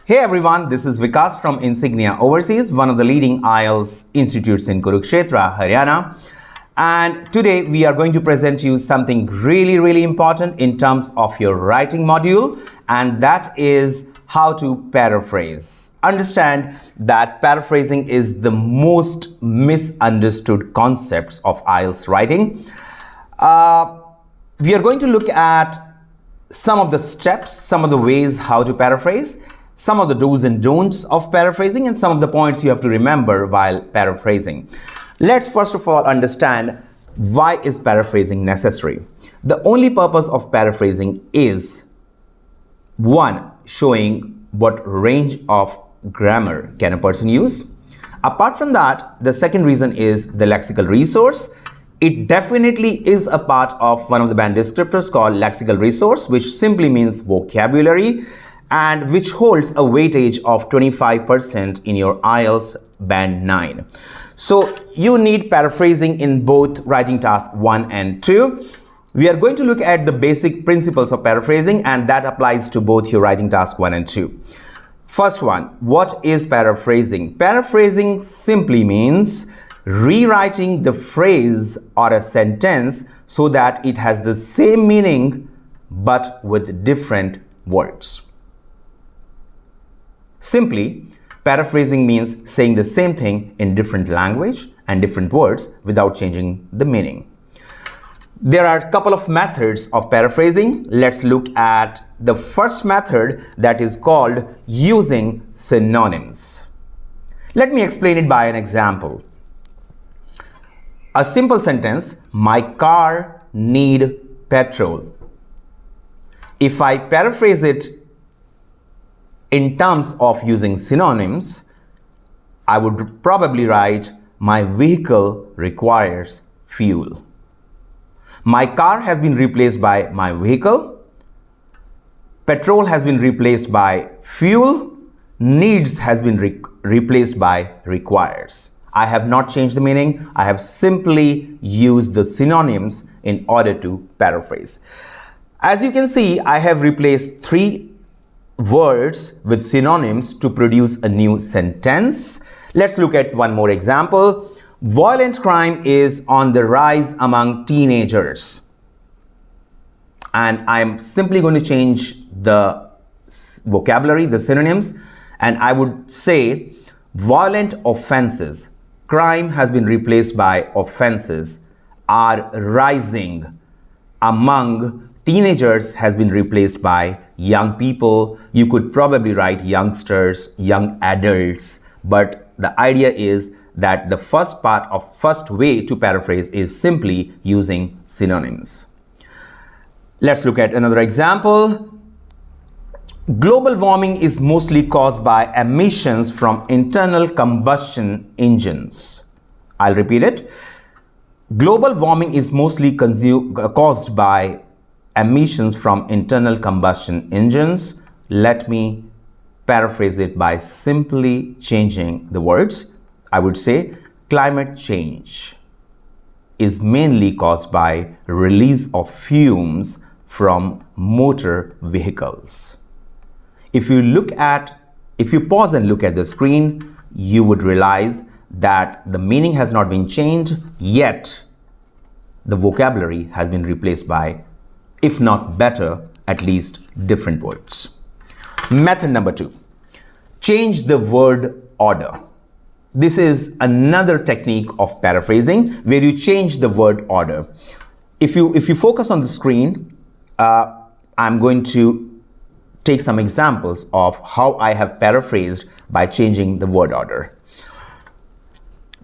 Hey everyone, this is Vikas from Insignia Overseas, one of the leading IELTS institutes in Kurukshetra, Haryana. And today we are going to present you something really important in terms of your writing module, and that is how to paraphrase. Understand that paraphrasing is the most misunderstood concepts of IELTS writing. We are going to look at some of the steps, some of the ways how to paraphrase, some of the do's and don'ts of paraphrasing, and some of the points you have to remember while paraphrasing. Let's first of all understand why is paraphrasing necessary. The only purpose of paraphrasing is, one, showing what range of grammar can a person use. Apart from that, the second reason is the lexical resource. It definitely is a part of one of the band descriptors called lexical resource, which simply means vocabulary, and which holds a weightage of 25% in your IELTS band 9. So you need paraphrasing in both writing task 1 and 2. We are going to look at the basic principles of paraphrasing, and that applies to both your writing task 1 and 2. First one, what is paraphrasing? Paraphrasing simply means rewriting the phrase or a sentence so that it has the same meaning but with different words. Simply, paraphrasing means saying the same thing in different language and different words without changing the meaning. There are a couple of methods of paraphrasing. Let's look at the first method, that is called using synonyms. Let me explain it by an example. A simple sentence, my car need petrol. If I paraphrase it in terms of using synonyms, I would probably write, my vehicle requires fuel. My car has been replaced by my vehicle. Petrol has been replaced by fuel. Needs has been replaced by requires. I have not changed the meaning. I have simply used the synonyms in order to paraphrase. As you can see, I have replaced 3 words with synonyms to produce a new sentence. Let's look at one more example. Violent crime is on the rise among teenagers. And I'm simply going to change the vocabulary, the synonyms, and I would say violent offenses. Crime has been replaced by offenses, are rising among teenagers has been replaced by young people. You could probably write youngsters, young adults, but the idea is that the first way to paraphrase is simply using synonyms. Let's look at another example. Global warming is mostly caused by emissions from internal combustion engines. I'll repeat it. Global warming is mostly caused by emissions from internal combustion engines. Let me paraphrase it by simply changing the words. I would say climate change is mainly caused by release of fumes from motor vehicles. If you pause and look at the screen, you would realize that the meaning has not been changed, yet the vocabulary has been replaced by, if not better, at least different words. Method number 2, change the word order. This is another technique of paraphrasing where you change the word order. If you focus on the screen, I'm going to take some examples of how I have paraphrased by changing the word order.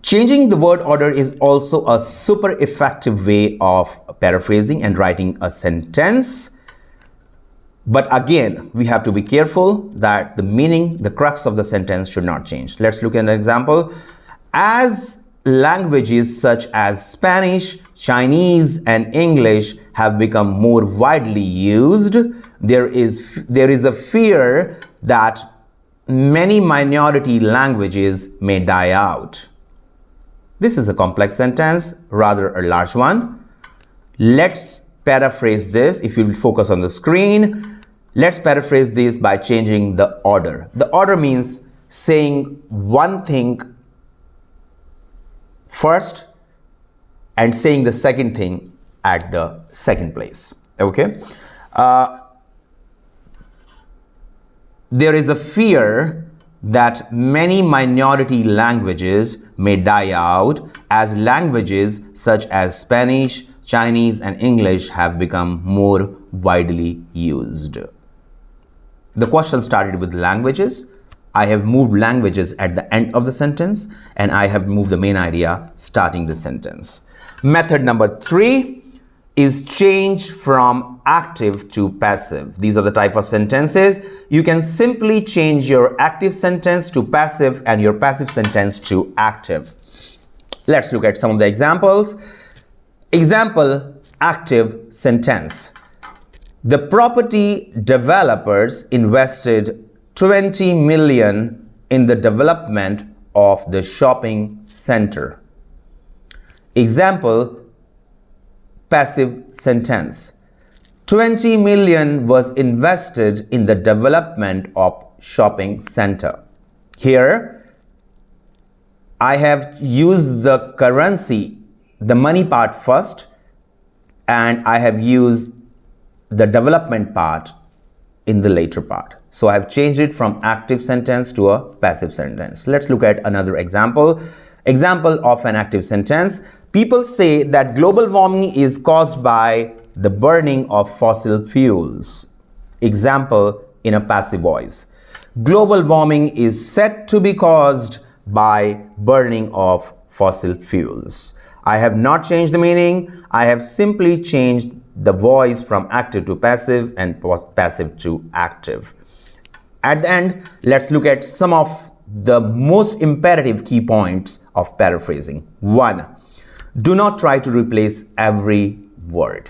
Changing the word order is also a super effective way of paraphrasing and writing a sentence. But again, we have to be careful that the meaning, the crux of the sentence should not change. Let's look at an example. As languages such as Spanish, Chinese, and English have become more widely used, there is a fear that many minority languages may die out. This is a complex sentence, rather a large one. Let's paraphrase this. If you will focus on the screen, Let's paraphrase this by changing the order. The order means saying one thing first and saying the second thing at the second place. Okay? There is a fear that many minority languages may die out as languages such as Spanish, Chinese, and English have become more widely used. The question started with languages. I have moved languages at the end of the sentence, and I have moved the main idea starting the sentence. Method number 3 is change from active to passive. These are the type of sentences. You can simply change your active sentence to passive and your passive sentence to active. Let's look at some of the examples. Example, active sentence. The property developers invested 20 million in the development of the shopping center. Example, passive sentence. 20 million was invested in the development of shopping center. Here, I have used the currency, the money part first, and I have used the development part in the later part. So I have changed it from active sentence to a passive sentence. Let's look at another example. Example of an active sentence. People say that global warming is caused by the burning of fossil fuels. Example in a passive voice. Global warming is said to be caused by burning of fossil fuels. I have not changed the meaning. I have simply changed the voice from active to passive and passive to active. At the end, let's look at some of the most imperative key points of paraphrasing. 1. Do not try to replace every word.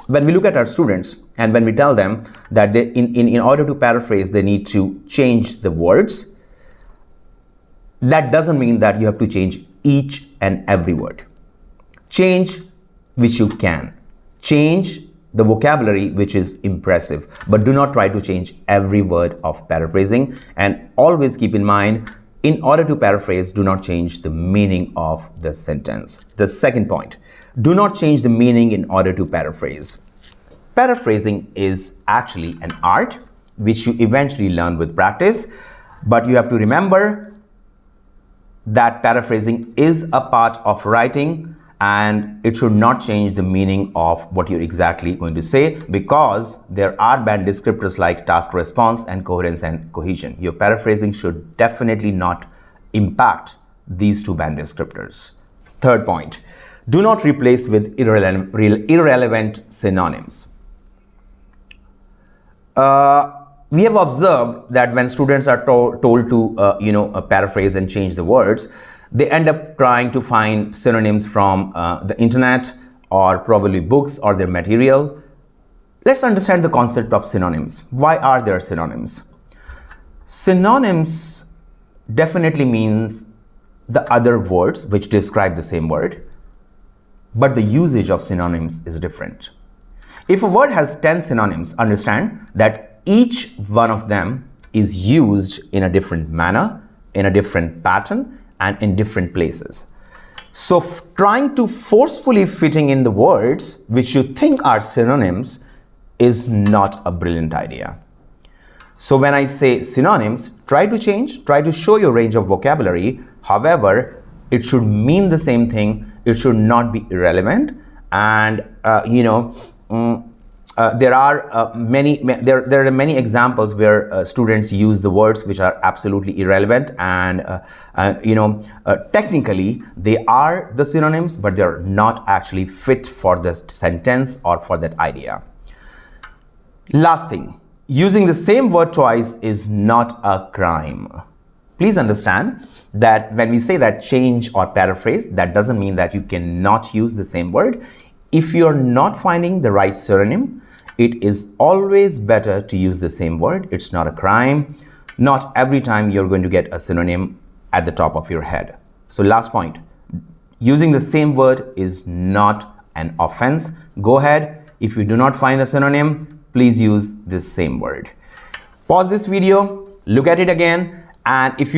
When we look at our students and when we tell them that they, in order to paraphrase, they need to change the words, that doesn't mean that you have to change each and every word. Change which you can. Change the vocabulary which is impressive, but do not try to change every word of paraphrasing. And always keep in mind, in order to paraphrase, do not change the meaning of the sentence. The second point, do not change the meaning in order to paraphrase. Paraphrasing is actually an art which you eventually learn with practice, but you have to remember that paraphrasing is a part of writing, and it should not change the meaning of what you're exactly going to say, because there are band descriptors like task response and coherence and cohesion. Your paraphrasing should definitely not impact these two band descriptors. Third point, do not replace with irrelevant synonyms. We have observed that when students are told to paraphrase and change the words, they end up trying to find synonyms from the internet or probably books or their material. Let's understand the concept of synonyms. Why are there synonyms? Synonyms definitely means the other words which describe the same word, but the usage of synonyms is different. If a word has 10 synonyms, understand that each one of them is used in a different manner, in a different pattern, and in different places. So trying to forcefully fitting in the words which you think are synonyms is not a brilliant idea. So when I say synonyms, try to show your range of vocabulary. However, it should mean the same thing. It should not be irrelevant. And there are many examples where students use the words which are absolutely irrelevant, and technically they are the synonyms, but they're not actually fit for the sentence or for that idea. Last thing, using the same word twice is not a crime. Please understand that when we say that change or paraphrase, that doesn't mean that you cannot use the same word. If you're not finding the right synonym, it is always better to use the same word. It's not a crime. Not every time you're going to get a synonym at the top of your head. So last point, using the same word is not an offense. Go ahead. If you do not find a synonym, please use this same word. Pause this video, look at it again, and if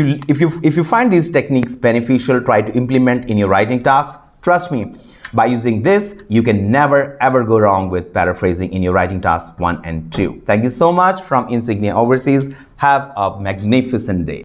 you find these techniques beneficial, try to implement in your writing task. Trust me, by using this, you can never ever go wrong with paraphrasing in your writing tasks 1 and 2. Thank you so much from Insignia Overseas. Have a magnificent day.